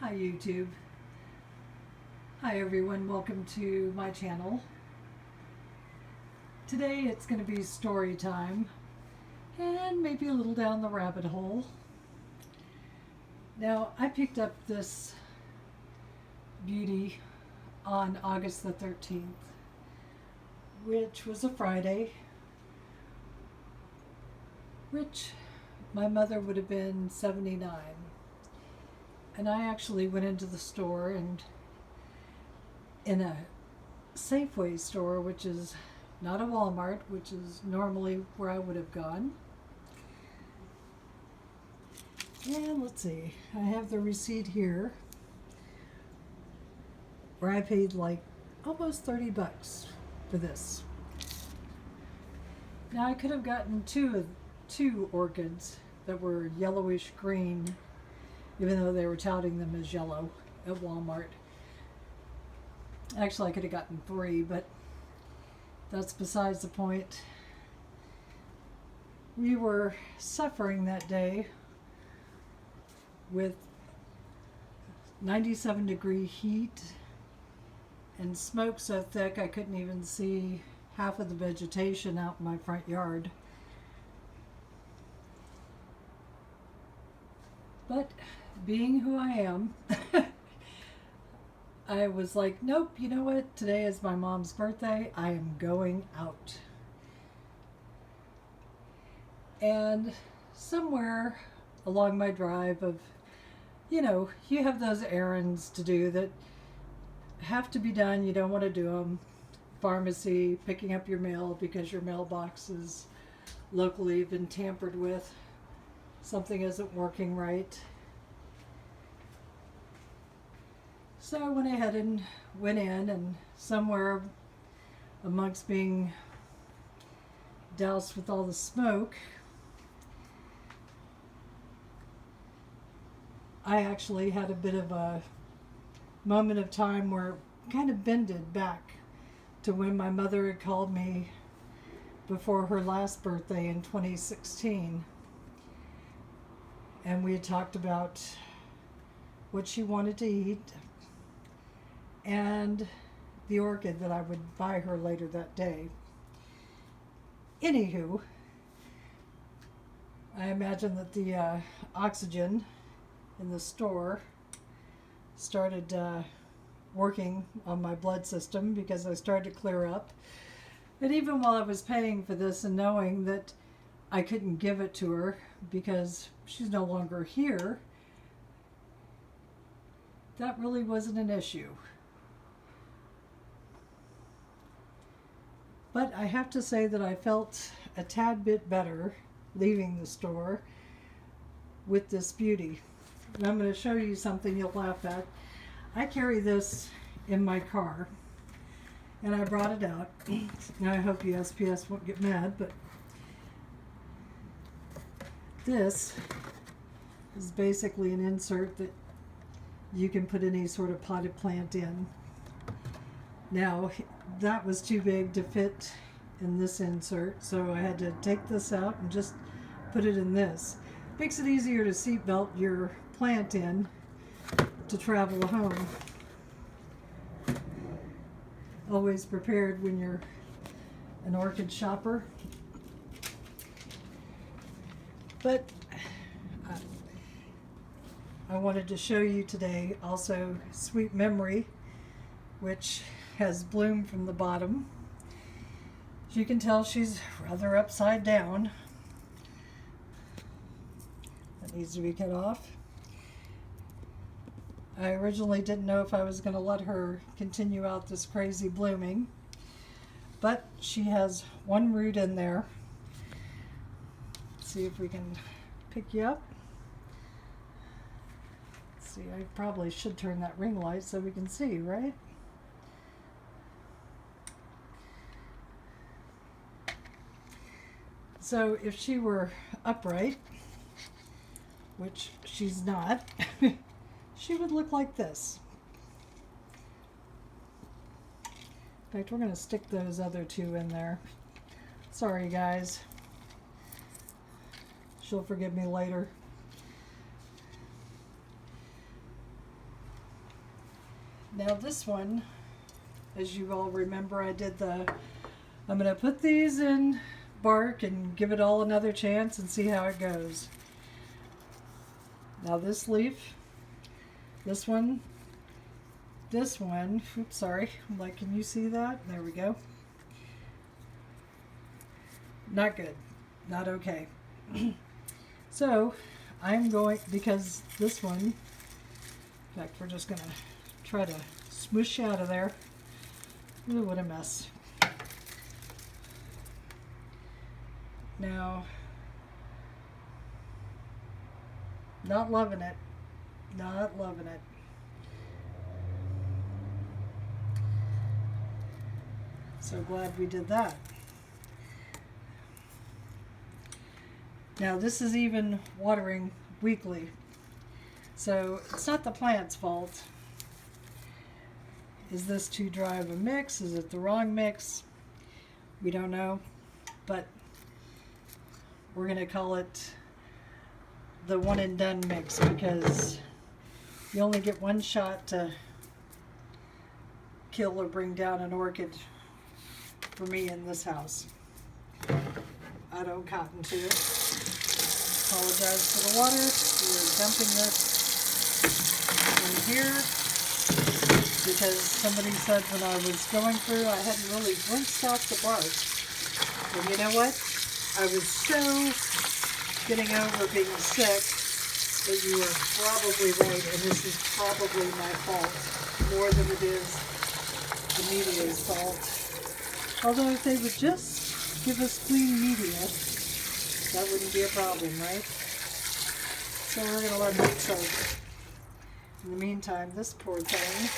Hi YouTube. Hi everyone, welcome to my channel. Today it's going to be story time and maybe a little down the rabbit hole. Now I picked up this beauty on August the 13th, which was a Friday, which my mother would have been 79. And I actually went into the store, and in a Safeway store, which is not a Walmart, which is normally where I would have gone. And let's see, I have the receipt here where I paid like almost 30 bucks for this. Now I could have gotten two orchids that were yellowish green, even though they were touting them as yellow at Walmart. Actually, I could have gotten three, but that's besides the point. We were suffering that day with 97-degree heat and smoke so thick I couldn't even see half of the vegetation out in my front yard. But being who I am, I was like, nope, you know what? Today is my mom's birthday. I am going out. And somewhere along my drive of, you have those errands to do that have to be done. You don't want to do them. Pharmacy, picking up your mail because your mailbox is locally been tampered with. Something isn't working right. So I went ahead and went in, and somewhere amongst being doused with all the smoke, I actually had a bit of a moment of time where it kind of bended back to when my mother had called me before her last birthday in 2016. And we had talked about what she wanted to eat and the orchid that I would buy her later that day. Anywho, I imagine that the oxygen in the store started working on my blood system because I started to clear up. And even while I was paying for this and knowing that I couldn't give it to her because she's no longer here, that really wasn't an issue. But I have to say that I felt a tad bit better leaving the store with this beauty. And I'm going to show you something you'll laugh at. I carry this in my car, and I brought it out. Now I hope USPS won't get mad, but this is basically an insert that you can put any sort of potted plant in. Now, that was too big to fit in this insert, so I had to take this out and just put it in this. Makes it easier to seatbelt your plant in to travel home. Always prepared when you're an orchid shopper. But I wanted to show you today also Sweet Memory, which has bloomed from the bottom. As you can tell, she's rather upside down. That needs to be cut off. I originally didn't know if I was going to let her continue out this crazy blooming, but she has one root in there. Let's see if we can pick you up. Let's see, I probably should turn that ring light so we can see, right? So if she were upright, which she's not, she would look like this. In fact, we're going to stick those other two in there. Sorry, guys. She'll forgive me later. Now this one, as you all remember, I'm going to put these in bark and give it all another chance and see how it goes. Now this leaf, this one, oops, sorry, like, can you see that? There we go. Not good, not okay. So I'm going, because this one, in fact, we're just going to try to smoosh out of there. Ooh, what a mess. Now, not loving it. Not loving it. So glad we did that. Now this is even watering weekly. So it's not the plant's fault. Is this too dry of a mix? Is it the wrong mix? We don't know. But we're going to call it the one and done mix, because you only get one shot to kill or bring down an orchid for me in this house. I don't cotton to it. Apologize for the water. We're dumping this in here because somebody said when I was going through I hadn't really rinsed out the bark. And you know what? I was so getting over being sick that you were probably right, and this is probably my fault more than it is the media's fault. Although if they would just give us clean media, that wouldn't be a problem, right? So we're going to let that soak. In the meantime, this poor thing,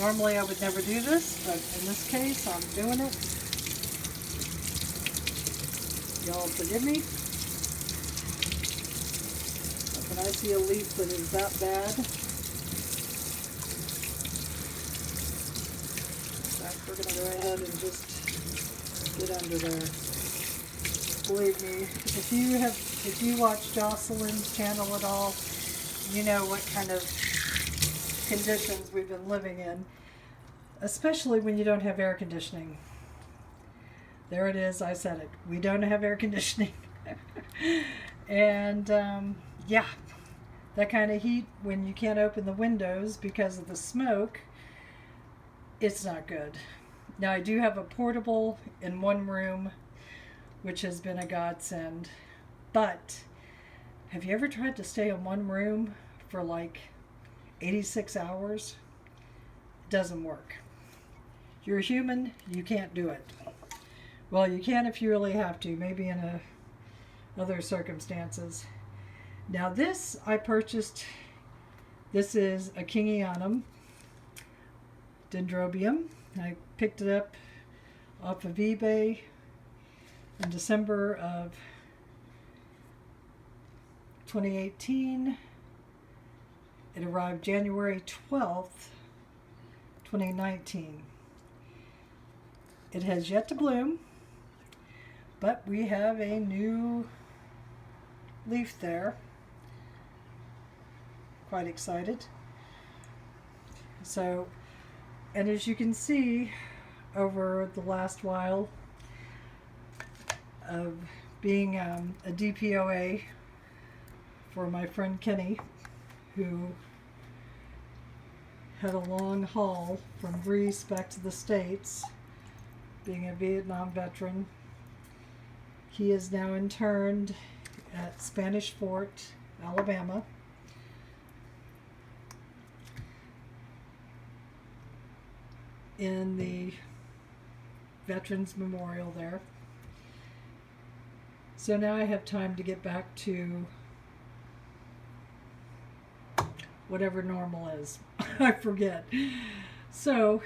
normally I would never do this, but in this case, I'm doing it. Y'all forgive me. But when I see a leaf that is that bad, in fact, we're going to go ahead and just get under there. Believe me, if you watch Jocelyn's channel at all, you know what kind of conditions we've been living in, especially when you don't have air conditioning. There it is, I said it. We don't have air conditioning. And yeah, that kind of heat when you can't open the windows because of the smoke, it's not good. Now I do have a portable in one room, which has been a godsend. But have you ever tried to stay in one room for like 86 hours? It doesn't work. You're a human, you can't do it. Well, you can if you really have to, maybe in other circumstances. Now this I purchased, this is a Kingianum Dendrobium. I picked it up off of eBay in December of 2018. It arrived January 12th, 2019. It has yet to bloom, but we have a new leaf there. Quite excited. So, and as you can see over the last while of being a DPOA for my friend Kenny, who had a long haul from Greece back to the States, being a Vietnam veteran. He is now interned at Spanish Fort, Alabama. In the Veterans Memorial there. So now I have time to get back to whatever normal is. I forget. So,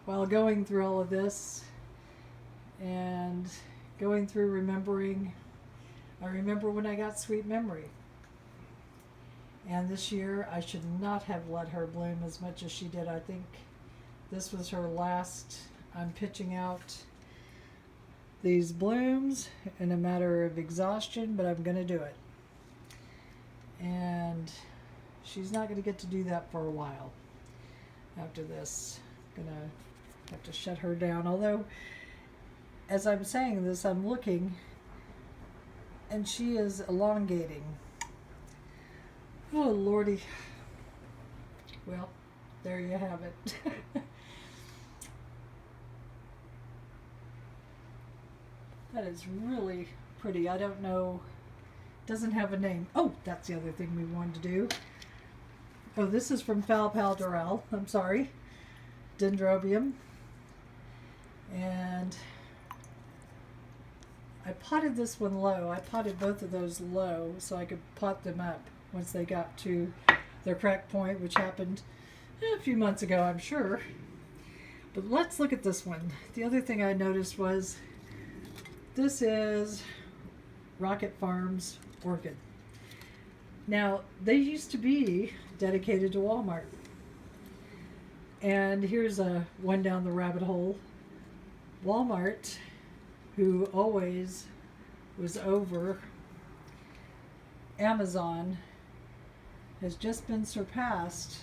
while going through all of this and going through remembering, I remember when I got Sweet Memory. And this year, I should not have let her bloom as much as she did. I think this was her last. I'm pitching out these blooms in a matter of exhaustion, but I'm going to do it. And she's not going to get to do that for a while. After this, gonna have to shut her down. Although, as I'm saying this, I'm looking, and she is elongating. Oh, Lordy. Well, there you have it. That is really pretty. I don't know. Doesn't have a name. Oh, that's the other thing we wanted to do. Oh, this is from Phalaenopsis. I'm sorry. Dendrobium. And I potted this one low. I potted both of those low so I could pot them up once they got to their crack point, which happened a few months ago, I'm sure. But let's look at this one. The other thing I noticed was this is Rocket Farms Orchid. Now, they used to be dedicated to Walmart. And here's a one down the rabbit hole. Walmart, who always was over Amazon, has just been surpassed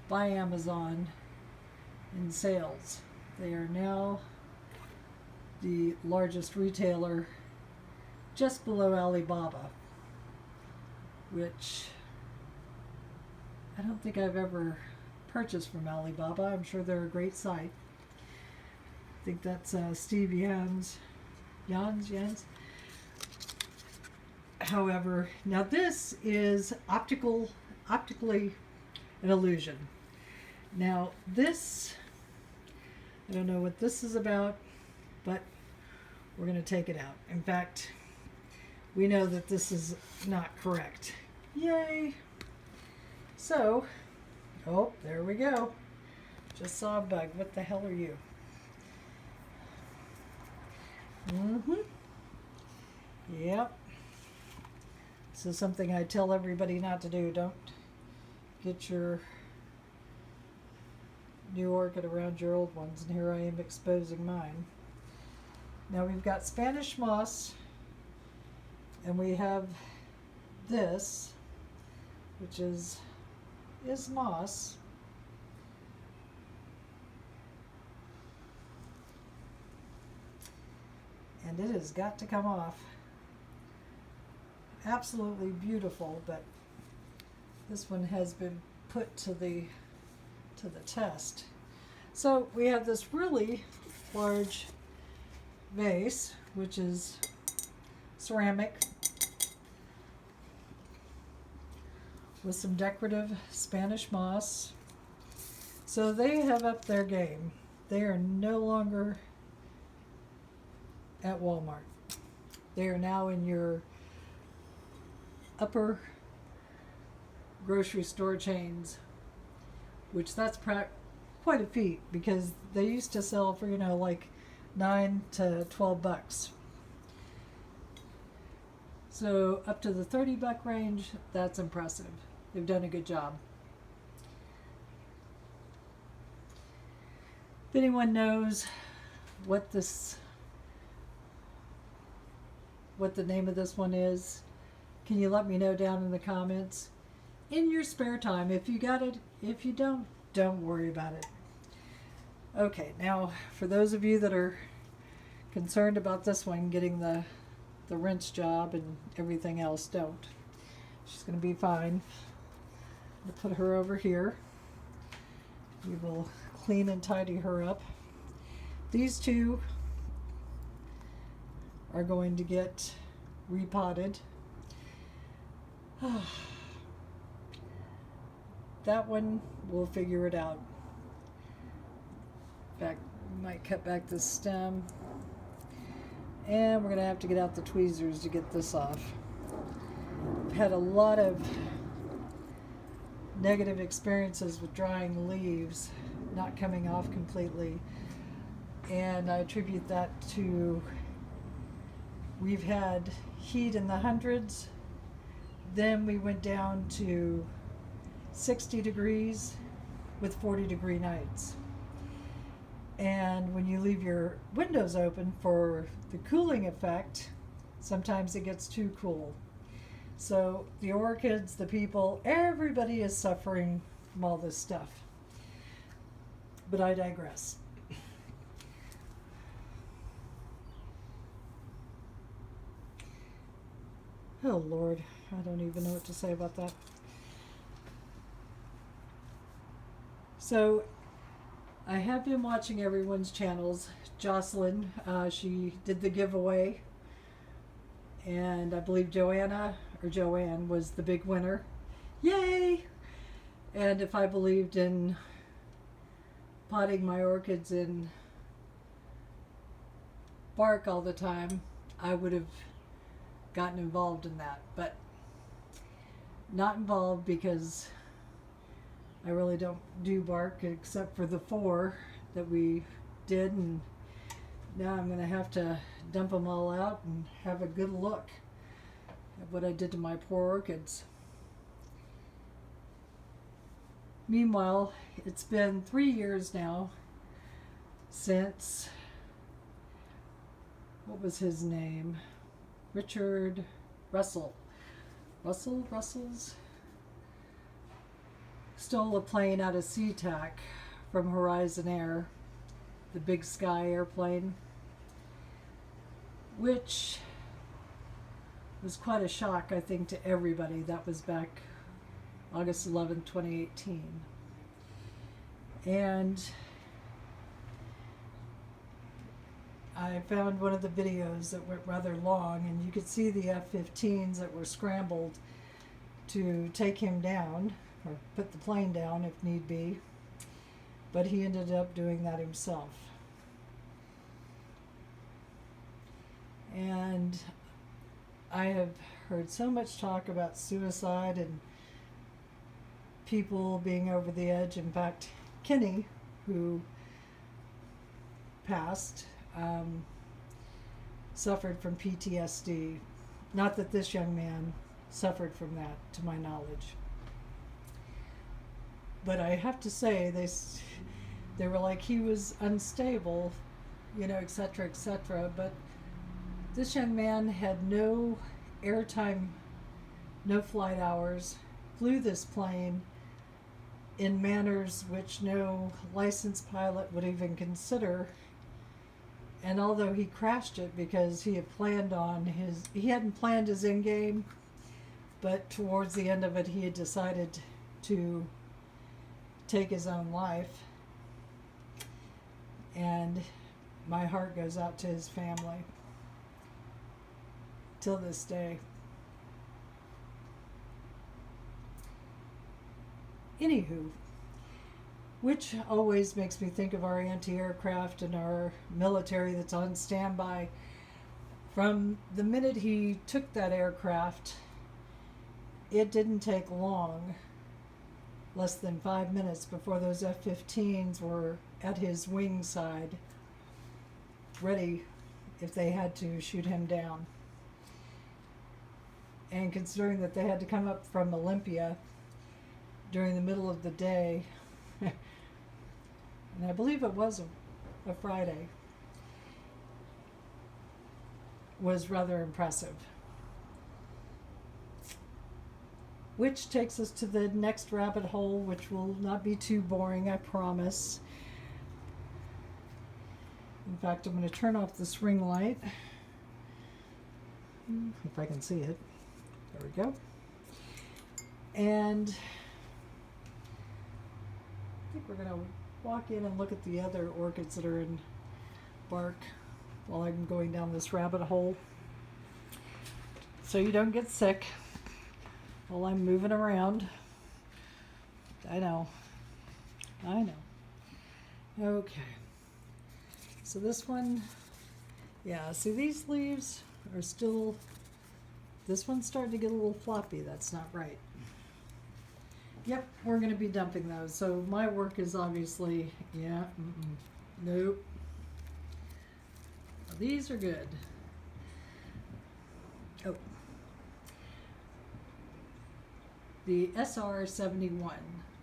by Amazon in sales. They are now the largest retailer, just below Alibaba, which I don't think I've ever purchased from Alibaba. I'm sure they're a great site. I think that's Steve Jans. However, now this is optically an illusion. Now this, I don't know what this is about, but we're going to take it out. In fact, we know that this is not correct. Yay! So, oh, there we go. Just saw a bug. What the hell are you? Yep. This is something I tell everybody not to do. Don't get your new orchid around your old ones, and here I am exposing mine. Now we've got Spanish moss, and we have this, which is moss. And it has got to come off. Absolutely beautiful, but this one has been put to the test. So we have this really large vase, which is ceramic, with some decorative Spanish moss. So they have upped their game. They are no longer at Walmart. They are now in your upper grocery store chains, which that's quite a feat, because they used to sell for, like $9 to $12. So up to the $30 range, that's impressive. They've done a good job. If anyone knows what the name of this one is, can you let me know down in the comments? In your spare time, if you got it. If you don't worry about it. Okay, now for those of you that are concerned about this one getting the rinse job and everything else, don't. She's going to be fine. I'll put her over here. We will clean and tidy her up. These two are going to get repotted. That one, we'll figure it out. In fact, we might cut back this stem. And we're going to have to get out the tweezers to get this off. I've had a lot of negative experiences with drying leaves not coming off completely. And I attribute that to, we've had heat in the hundreds. Then we went down to 60 degrees with 40-degree nights. And when you leave your windows open for the cooling effect, sometimes it gets too cool. So the orchids, the people, everybody is suffering from all this stuff. But I digress. Oh Lord, I don't even know what to say about that. So I have been watching everyone's channels. Jocelyn, she did the giveaway, and I believe Joanne was the big winner. Yay! And if I believed in potting my orchids in bark all the time, I would have gotten involved in that, but not involved because I really don't do bark except for the 4 that we did, and now I'm going to have to dump them all out and have a good look at what I did to my poor orchids. Meanwhile, it's been 3 years now since, what was his name? Richard Russell's stole a plane out of SeaTac from Horizon Air, the Big Sky airplane, which was quite a shock, I think, to everybody. That was back August 11th, 2018. And I found one of the videos that went rather long, and you could see the F-15s that were scrambled to take him down, or put the plane down if need be, but he ended up doing that himself. And I have heard so much talk about suicide and people being over the edge. In fact, Kenny, who passed, suffered from PTSD. Not that this young man suffered from that, to my knowledge. But I have to say, they were like he was unstable, etc., etc. But this young man had no airtime, no flight hours, flew this plane in manners which no licensed pilot would even consider. And although he crashed it because he hadn't planned his end game, but towards the end of it, he had decided to take his own life. And my heart goes out to his family till this day. Anywho, which always makes me think of our anti-aircraft and our military that's on standby. From the minute he took that aircraft, it didn't take long, less than 5 minutes, before those F-15s were at his wing side, ready if they had to shoot him down. And considering that they had to come up from Olympia during the middle of the day, and I believe it was a Friday, was rather impressive. Which takes us to the next rabbit hole, which will not be too boring, I promise. In fact, I'm going to turn off this ring light, if I can see it. There we go. And I think we're going to walk in and look at the other orchids that are in bark while I'm going down this rabbit hole, so you don't get sick while I'm moving around. I know. Okay. So this one, yeah, see, these leaves are still, this one's starting to get a little floppy. That's not right. Yep, we're going to be dumping those. So my work is obviously, nope. Well, these are good. Oh. The SR-71,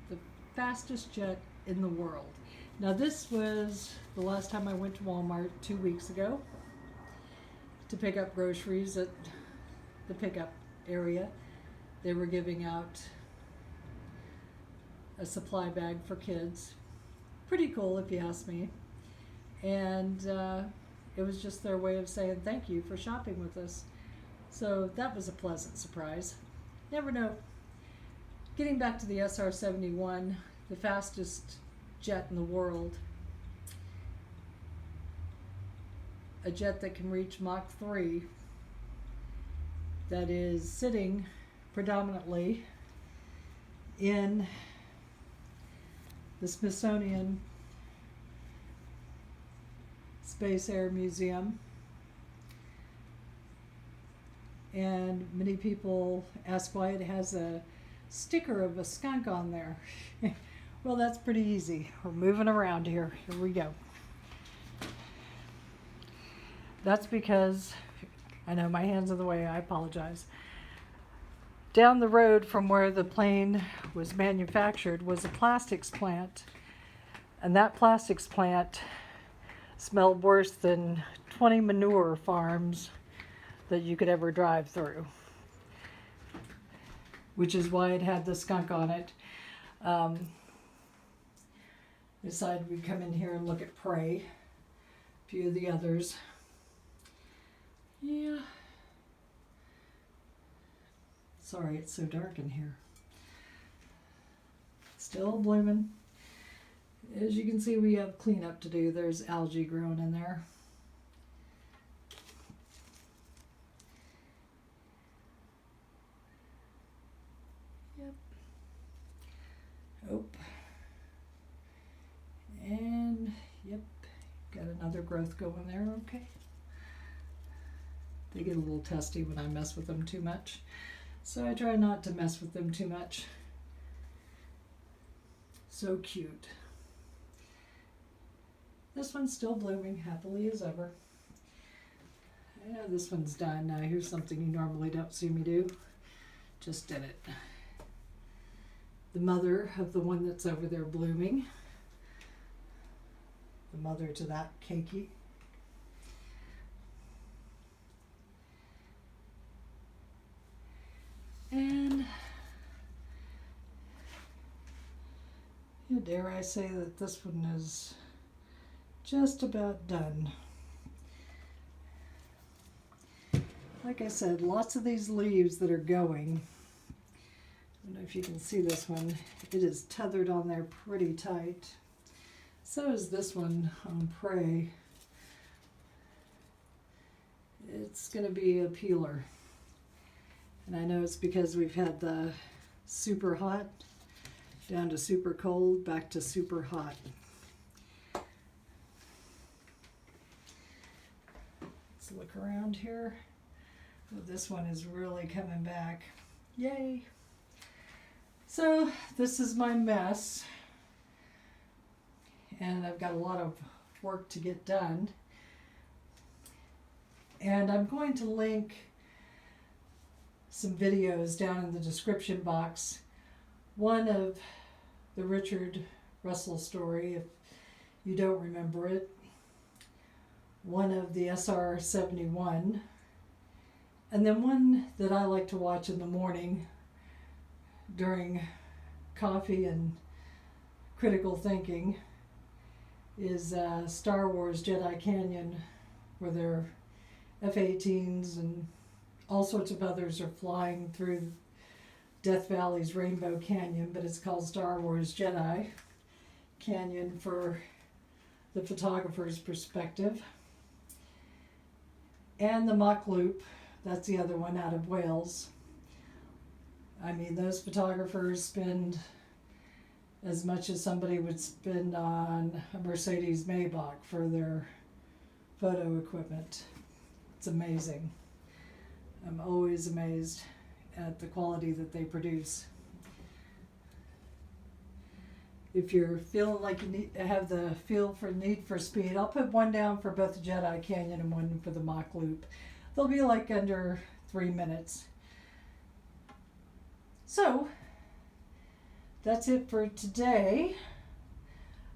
the fastest jet in the world. Now this was the last time I went to Walmart 2 weeks ago to pick up groceries at the pickup area. they were giving out a supply bag for kids. Pretty cool if you ask me. And it was just their way of saying thank you for shopping with us. So that was a pleasant surprise. Never know. Getting back to the SR-71, the fastest jet in the world, a jet that can reach Mach 3, that is sitting predominantly in the Smithsonian Space Air Museum. And many people ask why it has a sticker of a skunk on there. Well, that's pretty easy. We're moving around here. Here we go. That's because, I know my hand's in the way, I apologize. Down the road from where the plane was manufactured was a plastics plant. And that plastics plant smelled worse than 20 manure farms that you could ever drive through, which is why it had the skunk on it. Decided we'd come in here and look at prey, a few of the others. Yeah. Sorry, it's so dark in here. Still blooming. As you can see, we have cleanup to do. There's algae growing in there. Yep. Oh. And, yep, got another growth going there, okay. They get a little testy when I mess with them too much, so I try not to mess with them too much. So cute. This one's still blooming happily as ever. Yeah, this one's done. Now here's something you normally don't see me do. Just did it. The mother of the one that's over there blooming. The mother to that keiki. And dare I say that this one is just about done. Like I said, lots of these leaves that are going. I don't know if you can see this one. It is tethered on there pretty tight. So is this one on prey. It's going to be a peeler. And I know it's because we've had the super hot, down to super cold, back to super hot. Let's look around here. Oh, this one is really coming back. Yay! So this is my mess. And I've got a lot of work to get done. And I'm going to link some videos down in the description box. One of the Richard Russell story, if you don't remember it. One of the SR-71. And then one that I like to watch in the morning during coffee and critical thinking is Star Wars Jedi Canyon, where their F-18s and all sorts of others are flying through Death Valley's Rainbow Canyon, but it's called Star Wars Jedi Canyon for the photographer's perspective. And the Mach Loop, that's the other one out of Wales. I mean, those photographers spend as much as somebody would spend on a Mercedes Maybach for their photo equipment. It's amazing. I'm always amazed at the quality that they produce. If you're feeling like you have the feel for need for speed, I'll put one down for both the Jedi Canyon and one for the Mach Loop. They'll be like under 3 minutes. So, that's it for today.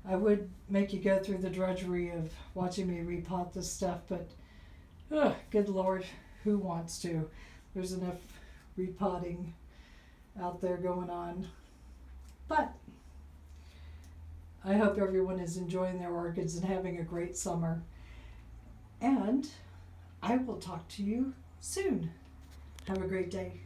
I would make you go through the drudgery of watching me repot this stuff, but good Lord, who wants to? There's enough repotting out there going on. But I hope everyone is enjoying their orchids and having a great summer. And I will talk to you soon. Have a great day.